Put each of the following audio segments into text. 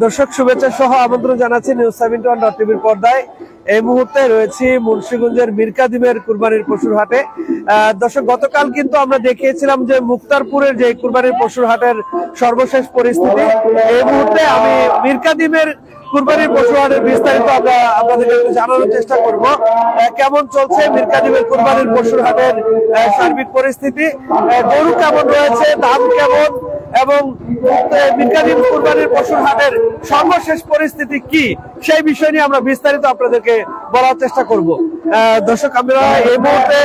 দর্শক শুভেচ্ছা সহ আমন্ত্রণ জানাচ্ছি নিউজ 71 টিভির পর্দায়। এই মুহূর্তে রয়েছি মুন্সিগঞ্জের মীর কাদিমের কুরবানির পশুর হাটে। দর্শক গতকাল কিন্তু আমরা দেখিয়েছিলাম যে মুক্তারপুরের যে কুরবানির পশুর হাটের সর্বশেষ পরিস্থিতি। এই মুহূর্তে আমি মীর কাদিমের কুরবানির পশু হাটের বিস্তারিত আমরা আপনাদেরকে জানানোর চেষ্টা করব। কেমন চলছে মীর কাদিমের কুরবানির পশুর হাটের সার্বিক পরিস্থিতি, গরু কেমন রয়েছে, দাম কেমন এবং মীর কাদিম কুরবানির পশুর হাটের সর্বশেষ পরিস্থিতি কি, সেই বিষয় নিয়ে আমরা বিস্তারিত আপনাদেরকে বলার চেষ্টা করব। দর্শক আমরা এই মুহূর্তে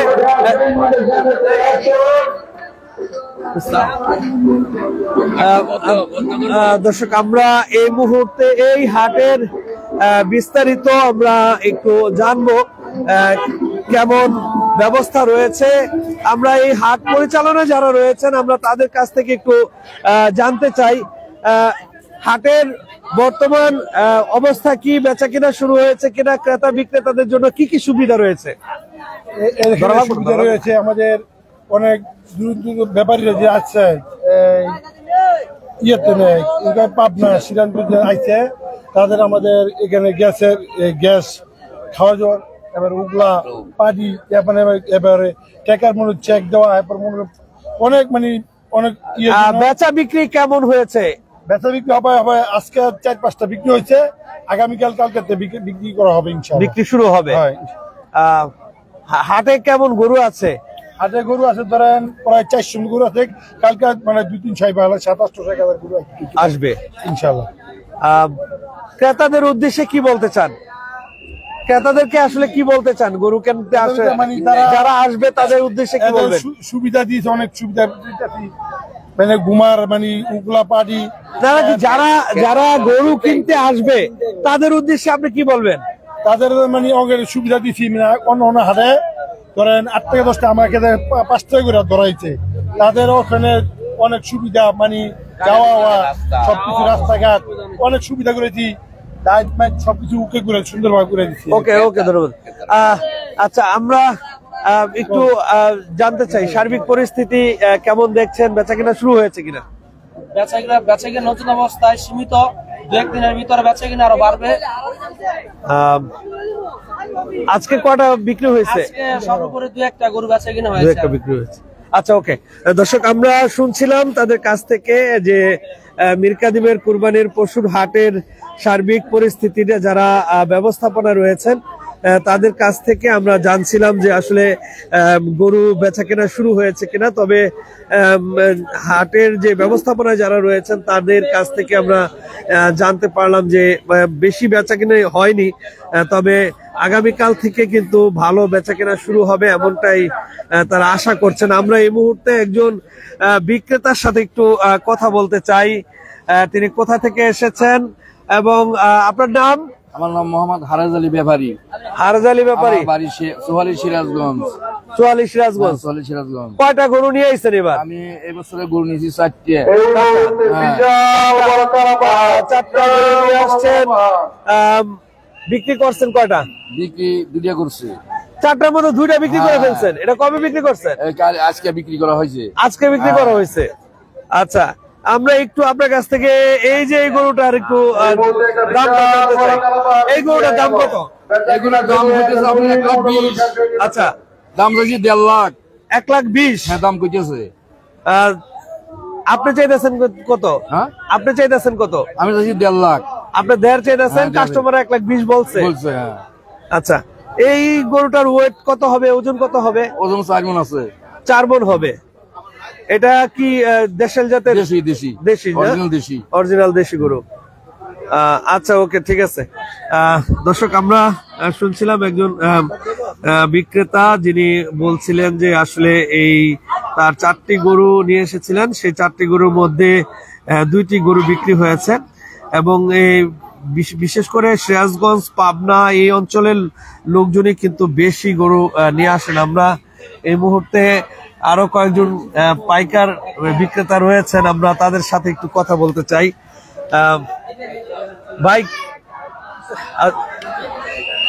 দর্শক আমরা এই মুহূর্তে এই হাটের বিস্তারিত আমরা একটু জানবো কেমন ব্যবস্থা রয়েছে। আমরা এই হাট পরিচালনা যারা রয়েছেন আমরা তাদের কাছ থেকে একটু জানতে চাই হাটের বর্তমান অবস্থা কি, বেচা কিনা শুরু হয়েছে কিনা, ক্রেতা বিক্রেতাদের জন্য কি কি সুবিধা রয়েছে। সুবিধা রয়েছে আমাদের অনেক দূর দূর ব্যাপারীরা যে আছে পাবনা শ্রীরামপুর আইছে তাদের আমাদের এখানে গ্যাস খাওয়া যাওয়ার এবার উগলা পানি এবারে টাকার মনে চেক দেওয়া এরপর অনেক অনেক বেচা বিক্রি কেমন হয়েছে। বেচা বিক্রি হবে আজকে 4-5টা বিক্রি হয়েছে, আগামীকাল কালকে বিক্রি করা হবে ইনশাআল্লাহ, বিক্রি শুরু হবে। হাটে কেমন গরু আছে? হাটে গরু আছে ধরেন প্রায় 400 গরু আছে, কালকে 2-3 7-8 গরু আসবে ইনশাআল্লাহ। ক্রেতাদের উদ্দেশ্যে কি বলতে চান? ক্রেতাদেরকে আসলে কি বলতে চান গরু কিনতে আসে যারা আসবে তাদের উদ্দেশ্যে কি বলবেন? সুবিধা দিয়েছে, অনেক সুবিধা ঘুমার উগলা পাটি যারা যারা গরু কিনতে আসবে তাদের উদ্দেশ্যে আপনি কি বলবেন? তাদের সুবিধা দিচ্ছি অন্য হাটে ধরেন 8 থেকে 10টা আমাকে 5 টাকা করে ধরাইছে, তাদের ওখানে অনেক সুবিধা যাওয়া সবকিছু রাস্তাঘাট অনেক সুবিধা করেছি, সবকিছু ওকে করে সুন্দরভাবে করে দিচ্ছি। ওকে ওকে ধন্যবাদ। আচ্ছা আমরা একটু জানতে চাই সার্বিক পরিস্থিতি কেমন দেখছেন, বেচা কিনা শুরু হয়েছে কিনা? বেচা কিনা নতুন অবস্থায় সীমিত, 2-1 দিনের ভিতরে বেচা কিনা আরো বাড়বে। আজকে কয়টা বিক্রি হয়েছে? সর্বোপরি 2-1টা গরু বেচা কিনা হয়েছে, 2-1টা বিক্রি হয়েছে। আচ্ছা ওকে দর্শক আমরা শুনছিলাম তাদের কাছ থেকে যে মীর কাদিমের কুরবানির পশুর হাটের সার্বিক পরিস্থিতিতে যারা ব্যবস্থাপনা রয়েছেন তাদের কাছ থেকে আমরা জানছিলাম যে আসলে গরু বেচা কেনা শুরু হয়েছে কিনা। তবে হাটের যে ব্যবস্থাপনা যারা রয়েছেন তাদের কাছ থেকে আমরা জানতে পারলাম যে বেশি বেচা কেনা হয়নি, তবে আগামীকাল থেকে কিন্তু ভালো বেচা কেনা শুরু হবে এমনটাই তারা আশা করছেন। আমরা এই মুহূর্তে একজন বিক্রেতার সাথে একটু কথা বলতে চাই। তিনি কোথা থেকে এসেছেন এবং আপনার নাম? আমার নাম মোহাম্মদ হারেজ আলী ব্যাপারী। হারেজ আলী ব্যাপারী, বাড়ি চুয়ালি সিরাজগঞ্জ। চুয়ালি সিরাজগঞ্জ। কয়টা গরু নিয়ে আসছেন এবার? আমি এবছরে গরু নিয়েছি 4টে। 4টা গরু নিয়ে আসছেন, বিক্রি করছেন কয়টা? বিক্রি 2টা করছি। 4টার মধ্যে 2টা বিক্রি করে ফেলছেন। এটা কবে বিক্রি করছেন? আজকে বিক্রি করা হয়েছে। আজকে বিক্রি করা হয়েছে। আচ্ছা আমরা একটু আপনার কাছ থেকে এই যে এই গরুটার একটু দাম জানতে চাই। এই গরুটার দাম কত? এগুলোর দাম হচ্ছে আপনি 1,20,000। আচ্ছা দাম হচ্ছে 1.5 লাখ। 1,20,000 হ্যাঁ দাম কইতেছে। আপনি চাইতেছেন কত? হ্যাঁ আপনি চাইতেছেন কত? আমি চাইছি 1.5 লাখ। আপনি 1.5 চাইতেছেন, কাস্টমার 1,20,000 বলছে। হ্যাঁ। আচ্ছা এই গরুটার ওয়েট কত হবে, ওজন কত হবে? ওজন 4 মণ আছে। 4 মণ হবে। এটা কি দেশাল জাতের? দেশি দেশি দেশি অরিজিনাল দেশি, অরিজিনাল দেশি গরু। আচ্ছা ওকে ঠিক আছে। দর্শক আমরা শুনছিলাম একজন বিক্রেতা যিনি বলছিলেন যে আসলে এই তার 4টি গরু নিয়ে এসেছিলেন, সেই 4টি গরুর মধ্যে 2টি গরু বিক্রি হয়েছে এবং এই বিশেষ করে সিরাজগঞ্জ পাবনা এই অঞ্চলের লোকজনই কিন্তু বেশি গরু নিয়ে আসেন। আমরা এই মুহূর্তে আরো কয়েকজন পাইকার বিক্রেতা রয়েছেন, আমরা তাদের সাথে একটু কথা বলতে চাই। ভাই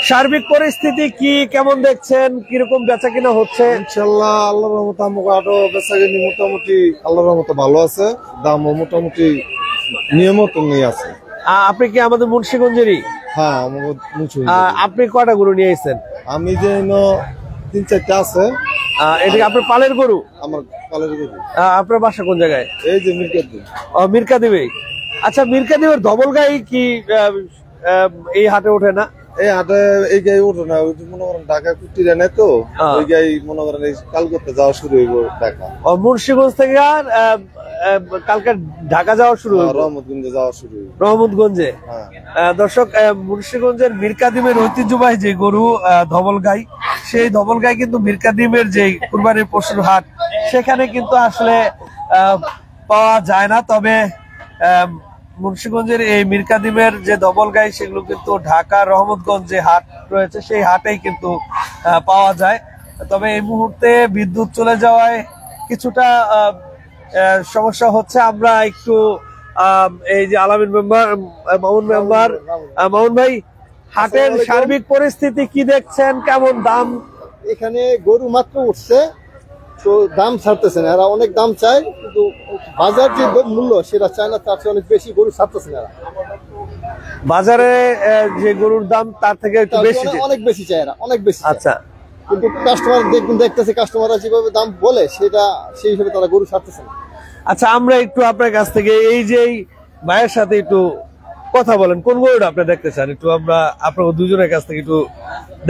সার্বিক পরিস্থিতি কি কেমন দেখছেন, কিরকম বেচা কিনা হচ্ছে? ইনশাআল্লাহ আল্লাহর রহমতে আমাকে আরো বেচা কিনি মোটামুটি আল্লাহর রহমতে ভালো আছে, দামও মোটামুটি নিয়মিত নিয়ে আছে। আপনি কি আমাদের মুন্সিগঞ্জেরই? হ্যাঁ, আমার মুছে। আপনি কয়টা গরু নিয়ে এসেছেন? আমি যে 3-4টা আছে। এটা কি আপনার পালের গরু? আমার পালের গরু। আপনার বাসা কোন জায়গায়? এই যে মিরকাদি। মিরকাদিবে। আচ্ছা, মিরকাদিবের ধবল গাই কি এই হাটে ওঠে না? এই হাটে এই গাই ওঠে না, ওই মনে করেন ঢাকা কুটিরা নেই তো, ওই গাই মনে করেন এই কাল করতে যাওয়া শুরু হইব ঢাকা। মুন্সিগঞ্জ থেকে আর কালকে ঢাকা যাওয়া শুরু হইব, রহমতগঞ্জে যাওয়া শুরু হইব। রহমতগঞ্জে। দর্শক, মুন্সিগঞ্জের মিরকাদিমের ঐতিহ্যবাহী যে গরু ধবল গাই, সেই ধবল গাই কিন্তু মিরকাদিমের যে কুরবানির পশুর হাট, সেখানে কিন্তু আসলে পাওয়া যায় না। তবে মুন্সিগঞ্জের এই মিরকাদিমের যে ধবল গাই, সেগুলো কিন্তু ঢাকা রহমতগঞ্জ যে হাট রয়েছে, সেই হাটেই কিন্তু পাওয়া যায়। তবে এই মুহূর্তে বিদ্যুৎ চলে যাওয়ায় কিছুটা সমস্যা হচ্ছে। আমরা একটু এই যে আলামিন মেম্বার, মামুন ভাই, হাটের সার্বিক পরিস্থিতি কি দেখছেন? কেমন দাম? এখানে গরু মাত্র উঠছে, তো দাম ছাড়তেছে না, এরা অনেক দাম চায়, কিন্তু বাজার যে মূল্য সেটা চায় না, তার চেয়ে অনেক বেশি গরু ছাড়তেছে না। বাজারে যে গরুর দাম তার থেকে একটু বেশি, অনেক বেশি চায় এরা, অনেক বেশি। আচ্ছা, কিন্তু কাস্টমার দেখতেছে, কাস্টমাররা যেভাবে দাম বলে সেটা সেই হিসেবে তারা গরু ছাড়তেছে না। আচ্ছা, আমরা একটু আপনার কাছ থেকে এই যে ভাইয়ের সাথে একটু কথা বলেন, কোন গরুটা আপনি দেখতে চান? একটু আমরা আপনার দুজনের কাছ থেকে একটু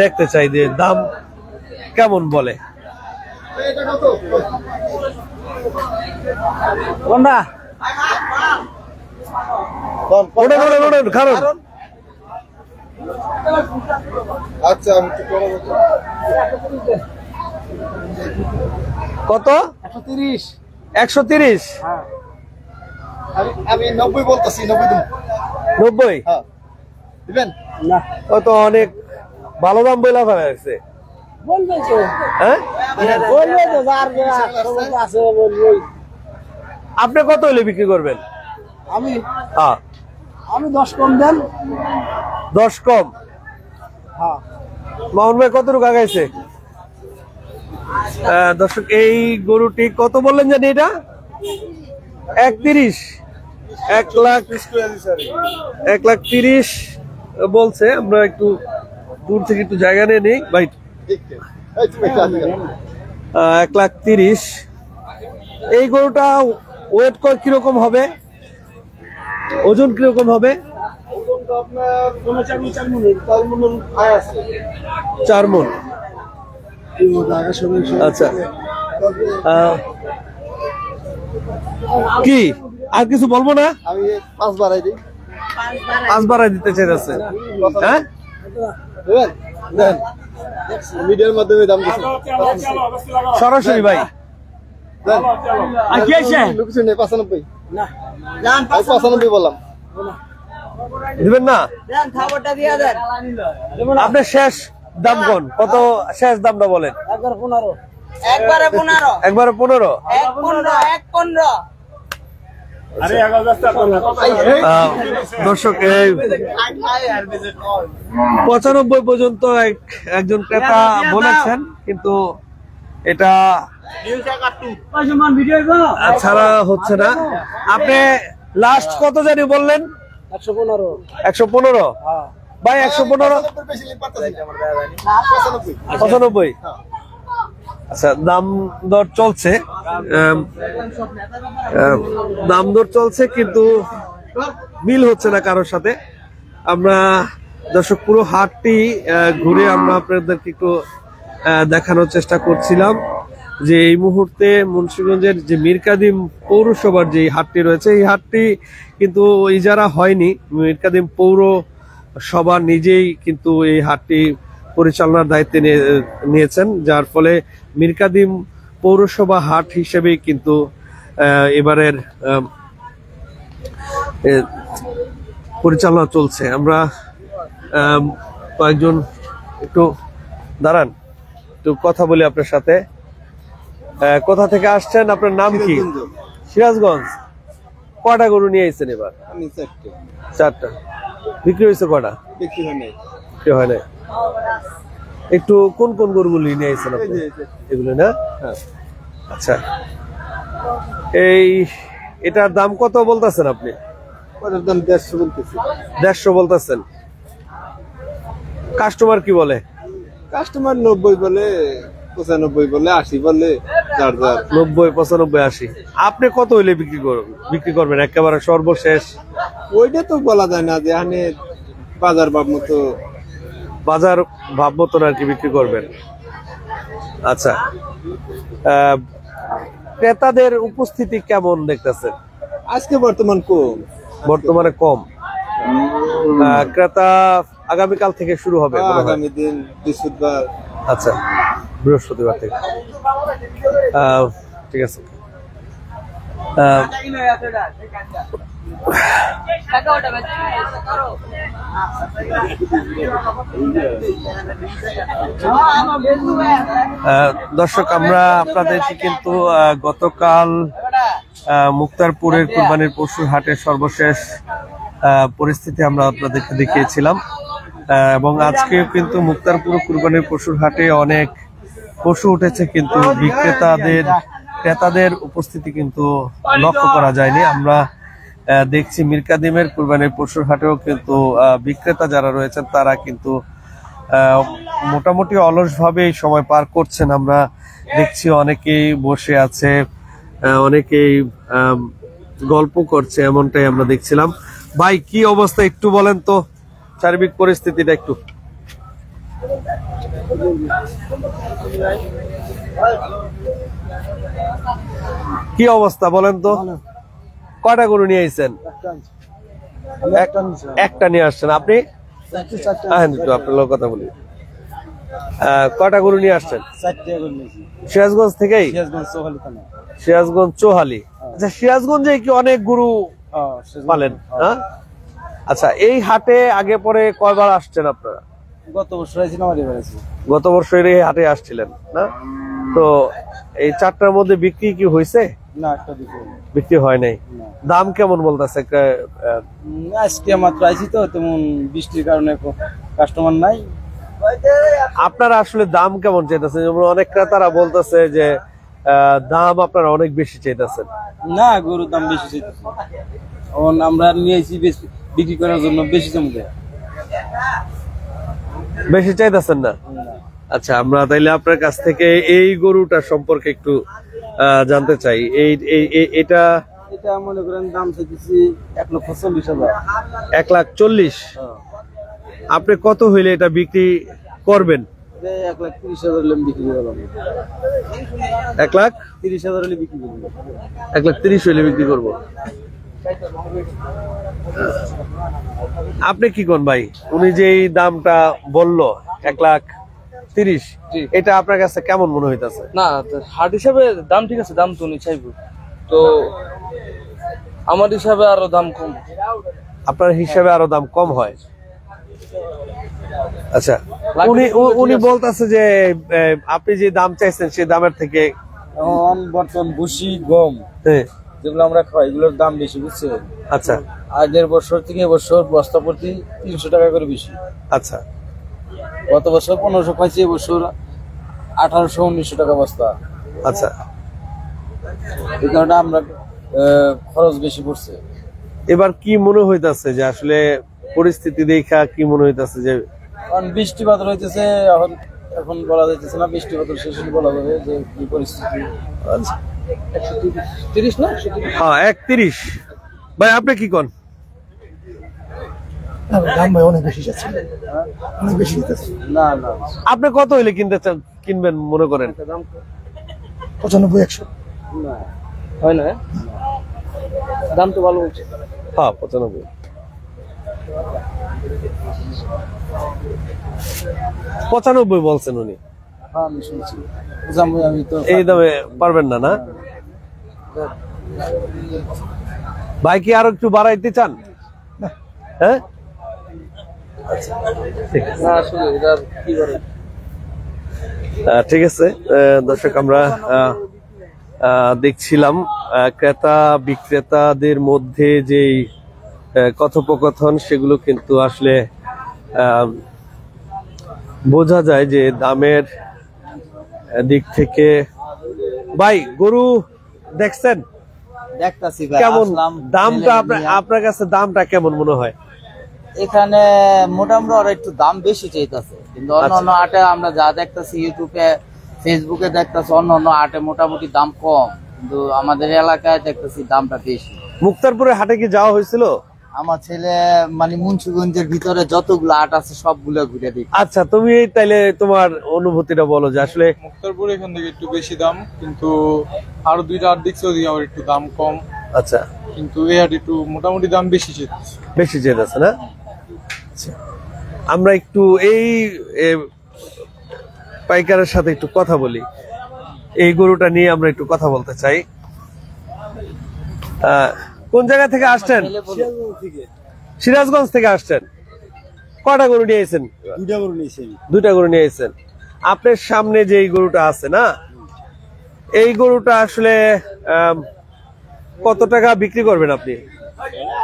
দেখতে চাই যে দাম কেমন বলে। কোনটা? কারণ আচ্ছা, কত? 130। 130? আমি 90 বলতেছি। 90? হ্যাঁ, দিবেন না, তো অনেক ভালো দাম বইলা ফেলা হয়েছে। হ্যাঁ, আপনি কত হলে বিক্রি করবেন? আমি হ্যাঁ, 10 কম দেন। 10 কম? হ্যাঁ। মামুন ভাই কত টাকা গাইছে? দর্শক, এই গরুটি কত বললেন জানি? এটা 130, 1,30,000 বলছে। আমরা একটু দূর থেকে একটু জায়গা নিয়ে নিই ভাই। 1,30,000। এই গরুটা ওয়েট কিরকম হবে? ওজন কিরকম হবে? আপনার 4 মণ। আচ্ছা, কি আর কিছু বলবো না? আমি 5 বাড়াই দিই। 5 বাড়াই দিতে চাইছে? হ্যাঁ, দেবেন দেন, মিডিয়ার মাধ্যমে দাম দিচ্ছি সরাসরি ভাই। দেন। আর কি আছে? লোকেশন নেই 95। না, জান 95 বললাম। দিবেন না? দেন, খাবারটা দিয়া দেন। আপনি শেষ দাম কোন? কত শেষ দামটা বলেন? একবারে 15। একবারে 15। একবারে 15? 1.15। দর্শক, 95 পর্যন্ত একজন ক্রেতা বলেছেন, কিন্তু এটা ছাড়া হচ্ছে না। আপনি লাস্ট কত জানি বললেন? 115। 115? ভাই 115? 95? আচ্ছা, দাম দর চলছে, দাম দর চলছে, কিন্তু মিল হচ্ছে না কারোর সাথে। আমরা দর্শক পুরো হাটটি ঘুরে আমরা আপনাদেরকে একটু দেখানোর চেষ্টা করছিলাম যে এই মুহূর্তে মুন্সিগঞ্জের যে মিরকাদিম পৌরসভার যে হাটটি রয়েছে, এই হাটটি কিন্তু ইজারা হয়নি। মিরকাদিম পৌরসভা নিজেই কিন্তু এই হাটটি পরিচালনার দায়িত্বে নিয়েছেন, যার ফলে মিরকাদিম পৌরসভা হাট হিসেবেই কিন্তু এবারের পরিচালনা চলছে। আমরা কয়েকজন একটু দাঁড়ান, একটু কথা বলি আপনার সাথে। কোথা থেকে আসছেন? আপনার নাম কি? সিরাজগঞ্জ। কয়টা গরু নিয়ে এসেছেন এবার? আমি 4টা। বিক্রি হয়েছে কয়টা? বিক্রি হয় নাই। বিক্রি হয় নাই। একটু কোন কোন গরুগুলি নিয়ে এসেছেন আপনি? এগুলো না? হ্যাঁ। আচ্ছা, এটার দাম কত বলতেছেন আপনি? ওটার দাম 150 বলতেছি। 150 বলতেছেন। কাস্টমার কি বলে? কাস্টমার 90 বলে, 95 বলে, 80 বলে, যার যার। 90, 95, 80। আপনি কত হইলে বিক্রি করবেন একেবারে সর্বশেষ? ওইটা তো বলা যায় না, যে এখানে বাজার ভাব মতো বাজার ভাব মতন আর কি বিক্রি করবেন। আচ্ছা, ক্রেতাদের উপস্থিতি কেমন দেখতেছেন? আজকে বর্তমান কম। বর্তমানে কম। ক্রেতা আগামীকাল থেকে শুরু হবে মনে হয়। আগামী দিন বৃহস্পতিবার। আচ্ছা, বৃহস্পতিবার থেকে। ঠিক আছে। দর্শক, আমরা আপনাদেরকে কিন্তু গতকাল মুক্তারপুরের কুরবানির পশুর হাটের সর্বশেষ পরিস্থিতি আমরা আপনাদেরকে দেখিয়েছিলাম, এবং আজকেও কিন্তু মুক্তারপুর কুরবানির পশুর হাটে অনেক পশু উঠেছে, কিন্তু ক্রেতাদের উপস্থিতি কিন্তু লক্ষ্য করা যায়নি। আমরা দেখছি মিরকাদিমের কুরবানির পশুর হাটেও কিন্তু বিক্রেতা যারা রয়েছেন তারা কিন্তু মোটামুটি অলসভাবে এই সময় পার করছেন। আমরা দেখছি অনেকেই বসে আছে, অনেকেই গল্প করছে, এমনটাই আমরা দেখছিলাম। ভাই, কি অবস্থা একটু বলেন তো, সার্বিক পরিস্থিতিটা একটু। কি অবস্থা বলেন তো? কয়টা গরু নিয়ে আইছেন? একটা নিয়ে আসছেন। আপনি আপনার কথা বলি, কয়টা গরু নিয়ে আসছেন? সিরাজগঞ্জ থেকেই? সিরাজগঞ্জ চৌহালি। আচ্ছা, সিরাজগঞ্জে কি অনেক গরু পালেন? হ্যাঁ, আচ্ছা, এই হাটে আগে পরে কয়বার আসছেন আপনারা? গত বছর আইছিলাম, গত বছর এই হাটে আসছিলেন না? তো এই 4টার মধ্যে বিক্রি কি হয়েছে? না, একটা বিক্রি হয় নাই। দাম কেমন বলতেছে? আজকে মাত্র আইছি তো, তেমন বৃষ্টির কারণে কাস্টমার নাই। আপনারা আসলে দাম কেমন চাইতেছেন? অনেক ক্রেতারা বলতেছে যে দাম আপনারা অনেক বেশি চাইতেছেন। না, গরুর দাম বেশি চাইতেছে। আমরা নিয়েছি বিক্রি করার জন্য, বেশি জমবে বেশি চাইতেছেন না? আচ্ছা, আমরা তাইলে আপনার কাছ থেকে এই গরুটা সম্পর্কে একটু জানতে চাই। এটা মনে করেন দাম চাইতেছি 1,40,000। 1,40,000? আপনি কত হইলে এটা বিক্রি করবেন? 1,30,000 বিক্রি করলাম। 1,30,000 বিক্রি করবো। 1,30,000 হইলে বিক্রি করবো। আপনি কি কোন ভাই? উনি যে এই দামটা বললো 1,30,000, এটা আপনার কাছে কেমন মনে হইতাছে? না, হাট হিসাবে দাম ঠিক আছে, দাম তো উনি চাইবো, তো আমার হিসাবে আরো দাম কম। আপনার হিসাবে আরো দাম কম হয়? আচ্ছা, উনি বলতেছে যে আপনি যে দাম চাইছেন সেই দামের থেকে বর্তমান ভুসি গম যেগুলো আমরা খাই, এগুলোর দাম বেশি, বুঝছেন? আচ্ছা, আগের বছর থেকে এবছর বস্তা প্রতি 300 টাকা করে বেশি। আচ্ছা, গত বছর 1500 পাইছি, এবছর 1800-1900 টাকা বস্তা। আচ্ছা, এই কারণে আমরা খরচ বেশি পড়ছে। এবার কি মনে হইতাছে যে আসলে পরিস্থিতি দেখা কি মনে হইতাছে যে বৃষ্টি বাদল হইতেছে, এখন বলা যাইতেছে না, বৃষ্টি বাদল শেষ বলা যাবে যে কি পরিস্থিতি। আচ্ছা, 130 না? হ্যাঁ, 1,30,000। ভাই, আপনি কি কোন? দাম ভাই অনেক বেশি যাচ্ছে, অনেক বেশি দিতেছে। না না, আপনি কত হইলে কিনবেন মনে করেন? 95-100। না হয় না, দাম তো ভালো হচ্ছে। হ্যাঁ, 95। 95 বলছেন উনি? হ্যাঁ, আমি শুনছি। আমি তো এই দামে পারবেন না? না ভাই, কি আরো একটু বাড়াইতে চান? হ্যাঁ, না, আসলে এটা কি করে। ঠিক আছে। দর্শক, আমরা দেখছিলাম ক্রেতা বিক্রেতাদের মধ্যে যেই কথোপকথন, সেগুলো কিন্তু আসলে বোঝা যায় যে দামের দিক থেকে। ভাই, গরু দেখছেন? দেখতাছি ভাই, কেমন আসলাম দামটা ছেলে নিয়ে। আপনার কাছে দামটা কেমন মনে হয়? এখানে মোটামুটি ওরা একটু দাম বেশি চাইতেছে, কিন্তু অন্য হাটে আমরা যা দেখতেছি ইউটিউবে ফেসবুকে দেখতেছি অন্য হাটে মোটামুটি দাম কম, কিন্তু আমাদের এলাকায় দেখতেছি দামটা বেশি। মুক্তারপুরে হাটে কি যাওয়া হয়েছিল? আমার ছেলে মানে মুন্সিগঞ্জের ভিতরে যতগুলো হাট আছে সবগুলো ঘুরে দেখি। আচ্ছা, তুমি তাইলে তোমার অনুভূতিটা বলো যে আসলে মুক্তারপুর এখান থেকে একটু বেশি দাম, কিন্তু আরো 2টা হাট দেখছি ওদিকে আবার একটু দাম কম। আচ্ছা, কিন্তু এই হাট একটু মোটামুটি দাম বেশি চেয়েছে। বেশি জেদ আছে না? আচ্ছা, আমরা একটু এই পাইকারের সাথে একটু কথা বলি, এই গরুটা নিয়ে আমরা একটু কথা বলতে চাই। কোন জায়গা থেকে আসছেন? সিরাজগঞ্জ থেকে আসছেন। কয়টা গরু নিয়ে এসেছেন? 2টা গরু নিয়েছি। 2টা গরু নিয়ে এসেছেন। আপনার সামনে যে এই গরুটা আছে না, এই গরুটা আসলে কত টাকা বিক্রি করবেন আপনি?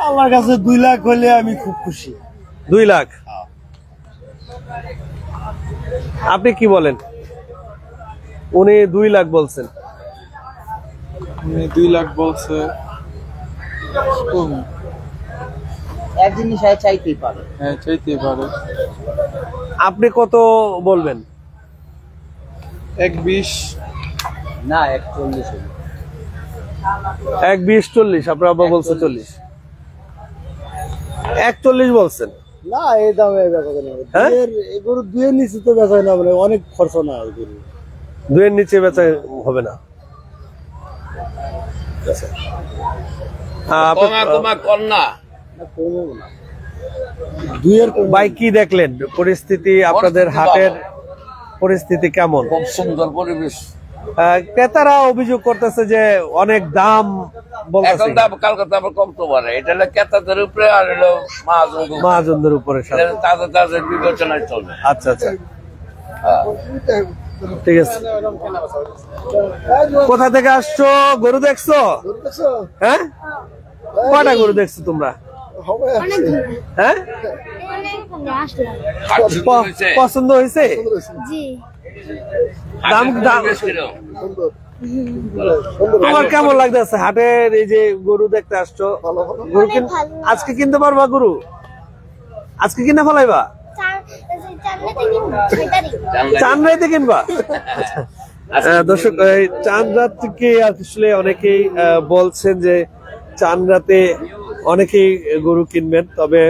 আমার কাছে 2 লাখ হলে আমি খুব খুশি। 2 লাখ? আপনি কি বলেন? উনি 2 লাখ বলছেন। 2 লাখ বলছে, এক জিনিস চাইতেই পারে। হ্যাঁ চাইতেই পারে। আপনি কত বলবেন? 1.20? না 1.40। 1.20 40, আপনার আব্বা বলছে 40। 1.40 বলছেন? না, এই দামে বেচা কেনা হবে। হ্যাঁ? এই গরু 2 এর নিচে তো বেচা না, মানে অনেক খরচ না এই গরু। 2 এর নিচে বেচা হবে না। ভাই, কি দেখলেন পরিস্থিতি? আপনাদের হাটের পরিস্থিতি কেমন? খুব সুন্দর পরিবেশ। ক্রেতারা অভিযোগ করতেছে যে অনেক দাম বলতেছে। এখন দাম কালকে আবার কমতে পারে, এটা হলো ক্রেতাদের উপরে আর হলো মহাজনদের উপরে। তাদের তাদের বিবেচনায় চলবে। আচ্ছা আচ্ছা, ঠিক আছে। কোথা থেকে আসছো? গরু দেখছো? হ্যাঁ, কয়টা গরু দেখছো তোমরা? হ্যাঁ, পছন্দ হয়েছে? দাম তোমার কেমন লাগতেছে হাটের এই যে গরু দেখতে আসছো? গরু আজকে কিনতে পারবা? গরু আজকে কিনে ফেলাইবা? চাঁদরাইতে কিনবা? দর্শক, চাঁদরাত থেকে আসলে অনেকেই বলছেন যে চাঁদরাতে অনেকেই গরু কিনবেন। তবে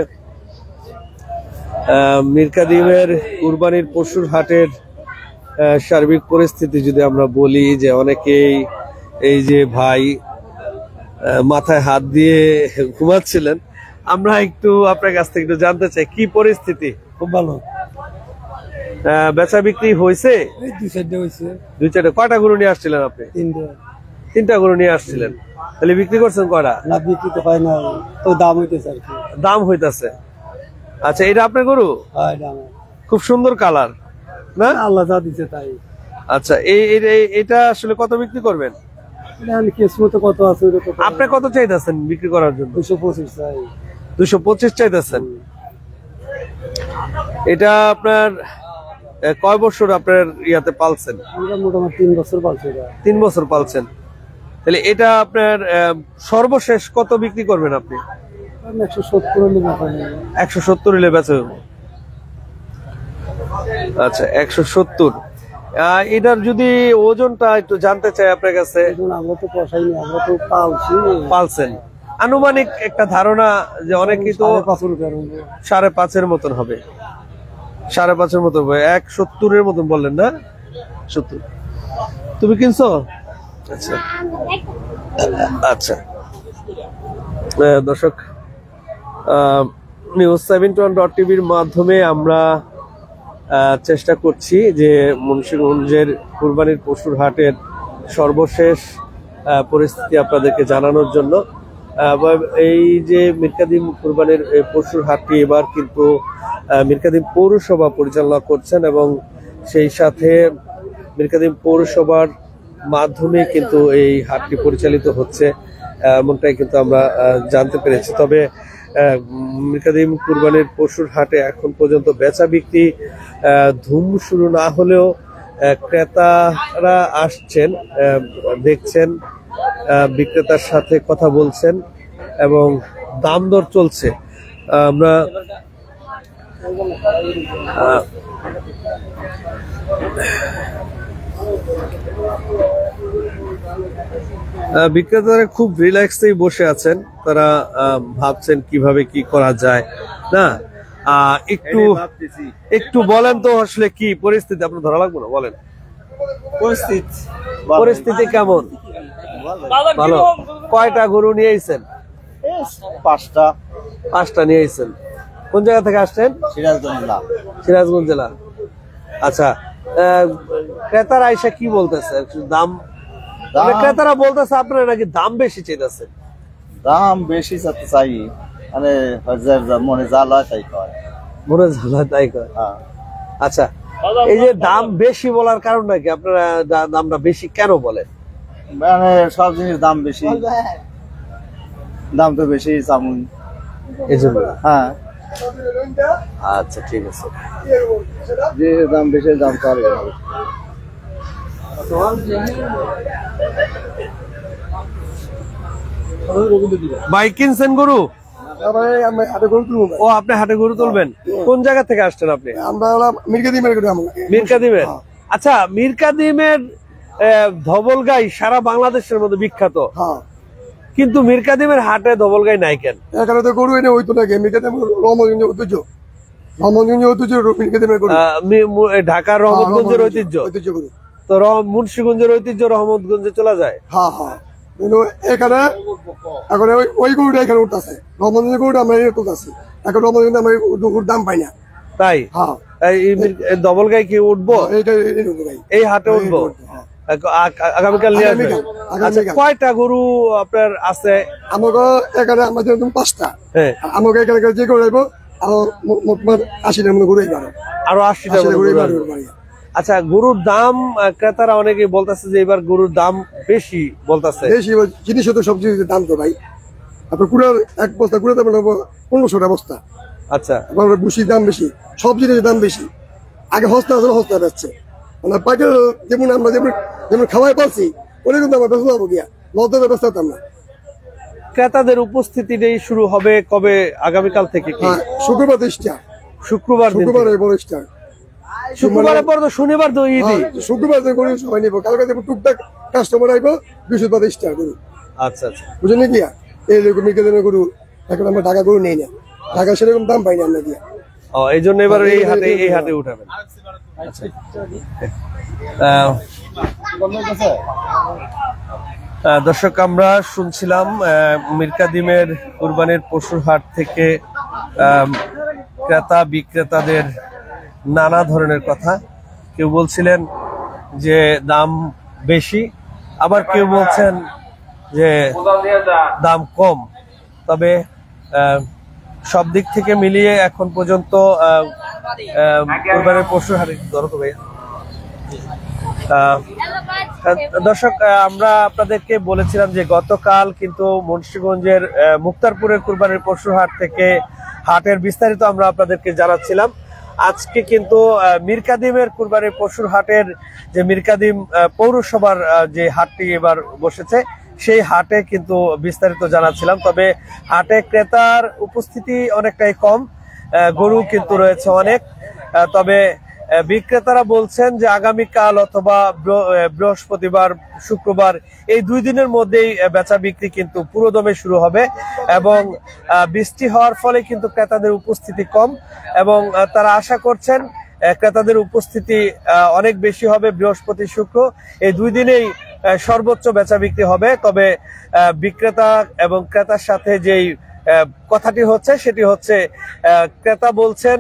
মীর কাদিমের কুরবানির পশুর হাটের সার্বিক পরিস্থিতি যদি আমরা বলি, যে অনেকেই এই যে ভাই মাথায় হাত দিয়ে ঘুমাচ্ছিলেন, আমরা একটু আপনার কাছ থেকে একটু জানতে চাই কি পরিস্থিতি। খুব ভালো। বেচা বিক্রি হয়েছে? 2-4টা হয়েছে। 2-4টা? কয়টা গরু নিয়ে আসছিলেন আপনি? 3টা গরু নিয়ে আসছিলেন। তাহলে বিক্রি করছেন কয়টা? না, বিক্রি তো হয় না, তো দাম হইতেছে আর কি। দাম হইতাছে। আচ্ছা, এটা আপনার গরু? হয় দাম। খুব সুন্দর কালার না? আল্লাহ যা দিচ্ছে তাই। আচ্ছা, এটা আসলে কত বিক্রি করবেন? কত আছে? আপনি কত চাইতেছেন বিক্রি করার জন্য? 225 চাই। 225 চাইতেছেন। এটা আপনার কয় বছর আপনার ইয়াতে পালছেন? মোটামুটি 3 বছর পালছি। 3 বছর পালছেন। তাহলে এটা আপনার সর্বশেষ কত বিক্রি করবেন আপনি? 170 হলে বেচা হবে। আচ্ছা, 170। এটার যদি ওজনটা একটু জানতে চাই আপনার কাছে। আমরা তো পোষাইনি, আমরা তো পালছেন। আনুমানিক একটা ধারণা যে অনেকেই তো 5.5 মতন হবে। 5.5 মতন হবে। 170 মতন বললেন না? 70। তুমি কিনছো? আচ্ছা আচ্ছা। দর্শক, news721.tv-র মাধ্যমে আমরা চেষ্টা করছি যে মুন্সিগঞ্জের কুরবানির পশুর হাটের সর্বশেষ পরিস্থিতি আপনাদেরকে জানানোর জন্য। এই যে মীর কাদিম কুরবানির পশুর হাটটি এবার কিন্তু মীর কাদিম পৌরসভা পরিচালনা করছেন, এবং সেই সাথে মীর কাদিম পৌরসভার মাধ্যমে কিন্তু এই হাটটি পরিচালিত হচ্ছে, এমনটাই কিন্তু আমরা জানতে পেরেছি। তবে মীর কাদিম কুরবানির পশুর হাটে এখন পর্যন্ত বেচা বিক্রি ধুম শুরু না হলেও ক্রেতারা আসছেন, দেখছেন বিক্রেতার সাথে কথা বলছেন এবং দাম দর চলছে। আমরা বিক্রেতারা খুব রিল্যাক্সেই বসে আছেন, তারা ভাবছেন কিভাবে কি করা যায়। না একটু বলেন তো আসলে কি পরিস্থিতি, আপনার ধরা লাগবে না, বলেন পরিস্থিতি কেমন? ভালো। কয়টা গরু নিয়ে আইছেন? 5টা নিয়ে আইছেন। কোন জায়গা থেকে আসছেন? সিরাজগঞ্জ জেলা। আচ্ছা, ক্রেতারা আইসা কি বলতেছে? দাম ক্রেতারা বলতেছে আপনারা নাকি দাম বেশি চাইতেছে। দাম বেশি চাই, মানে মনে জ্বালা তাই কয়, মনে জ্বালা তাই কয়। আচ্ছা, এই যে দাম বেশি বলার কারণ নাকি আপনারা দামটা বেশি কেন বলেন? মানে সব জিনিস দাম বেশি, দাম তো বেশি চামুন এই জন্য। হ্যাঁ, আচ্ছা ঠিক আছে, যে দাম বেশি দাম চলে। ভাই কিনছেন গরু? ও, আপনি হাটে গরু তুলবেন? কোন জায়গা থেকে আসছেন আপনি? মিরকাদিমের। আচ্ছা, মিরকাদিমের ধবলগাই সারা বাংলাদেশের মধ্যে বিখ্যাত, কিন্তু মিরকাদিমের হাটে ধবলগাই নাই কেন? এখানে তো গরু এনে হইতো নাকি? মিরকাদিম রহমতগঞ্জের ঐতিহ্য, ঢাকার রহমতগঞ্জের ঐতিহ্য তো মুন্সিগঞ্জের ঐতিহ্য রহমতগঞ্জে চলে যায়। হ্যাঁ হ্যাঁ, কিন্তু এখানে এখন ওই গরুটা এখানে উঠতেছে, রহমতগঞ্জের গরুটা আমরা এনে তুলতেছি। এখন রহমতগঞ্জে আমরা গরুর দাম পাই না। তাই? হ্যাঁ, ধবলগাই কি উঠবো? এই হাটে উঠবো আগামীকাল নিয়ে আসবেন? আচ্ছা, কয়টা গরু আপনার আছে? আমাকে এখানে আমাদের 5টা। হ্যাঁ, আমাকে এখানে যে গরু আইব আরো মোট 80টার মধ্যে গরু আইব, আরো 80টা গরু। আচ্ছা, গরুর দাম ক্রেতারা অনেকে বলতেছে যে এবার গরুর দাম বেশি বলতেছে। বেশি জিনিস তো সব জিনিসের দাম তো ভাই, আপনার কুড়ার এক বস্তা কুড়াতে 1500টা বস্তা। আচ্ছা, ভুসির দাম বেশি, সব জিনিসের দাম বেশি। আগে হস্তা আসলে হস্তা বেচছে, মানে পাইকার যেমন আমরা যেমন খাওয়াই পাচ্ছি ওরকম দাম বেচতে পারবো গিয়া, লজ্জা বেচতে পারতাম না। ক্রেতাদের উপস্থিতিটাই শুরু হবে কবে? আগামীকাল থেকে? শুক্রবার 10টা, শুক্রবারের বড় স্টার। শুক্রবারের পর তো শনিবার তো ঈদ। শুক্রবার গরু সবাই নিবো, কালকে টুকটাক কাস্টমার আইব, বৃহস্পতিবার স্টার গরু। আচ্ছা আচ্ছা, বুঝলেন গিয়া? এইরকম গরু এখন আমরা ঢাকা গরু নেই না, ঢাকা সেরকম দাম পাই না আমরা গিয়া। এই জন্য এবার এই হাটে উঠাবেন। দর্শক, আমরা শুনছিলাম মিরকাদিমের কুরবানির পশুর হাট থেকে ক্রেতা বিক্রেতাদের নানা ধরনের কথা। কেউ বলছিলেন যে দাম বেশি, আবার কেউ বলছেন যে দাম কম। তবে সব দিক থেকে মিলিয়ে এখন পর্যন্ত কুরবানির পশুর হাটে দর্শক, আমরা আপনাদেরকে বলেছিলাম যে গতকাল কিন্তু মুন্সিগঞ্জের মুক্তারপুরের কুরবানির পশুর হাট থেকে হাটের বিস্তারিত আমরা আপনাদেরকে জানাচ্ছিলাম। আজকে কিন্তু মিরকাদিমের কুরবানির পশুর হাটের যে মিরকাদিম পৌরসভার যে হাটটি এবার বসেছে, সেই হাটে কিন্তু বিস্তারিত জানাচ্ছিলাম। তবে হাটে ক্রেতার উপস্থিতি অনেকটাই কম, গরু কিন্তু রয়েছে অনেক। তবে বিক্রেতারা বলছেন যে আগামীকাল অথবা বৃহস্পতিবার শুক্রবার এই 2 দিনের মধ্যেই বেচা বিক্রি কিন্তু পুরোদমে শুরু হবে এবং বৃষ্টি হওয়ার ফলে কিন্তু ক্রেতাদের উপস্থিতি কম এবং তারা আশা করছেন ক্রেতাদের উপস্থিতি অনেক বেশি হবে। বৃহস্পতি শুক্র এই 2 দিনেই সর্বোচ্চ বেচা বিক্রি হবে। তবে বিক্রেতা এবং ক্রেতার সাথে যেই কথাটি হচ্ছে সেটি হচ্ছে ক্রেতা বলছেন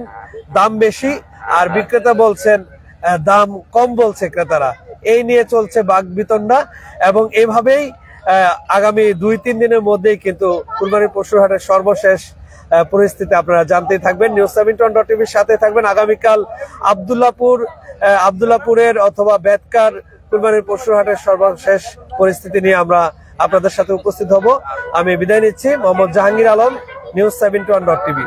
দাম বেশি আর বিক্রেতা বলছেন দাম কম বলছে ক্রেতারা। এই নিয়ে চলছে বাকবিতণ্ডা এবং এইভাবেই আগামী 2-3 দিনের মধ্যেই কিন্তু কুরবানির পশুর হাটের সর্বশেষ পরিস্থিতি আপনারা জানতেই থাকবেন। News17.tv-র সাথে থাকবেন। আগামীকাল আব্দুল্লাপুরের অথবা বেতকার কুরবানির পশুর হাটের সর্বশেষ পরিস্থিতি নিয়ে আমরা আপনাদের সাথে উপস্থিত হব। আমি বিদায় নিচ্ছি। মোহাম্মদ জাহাঙ্গীর আলম, News17.tv।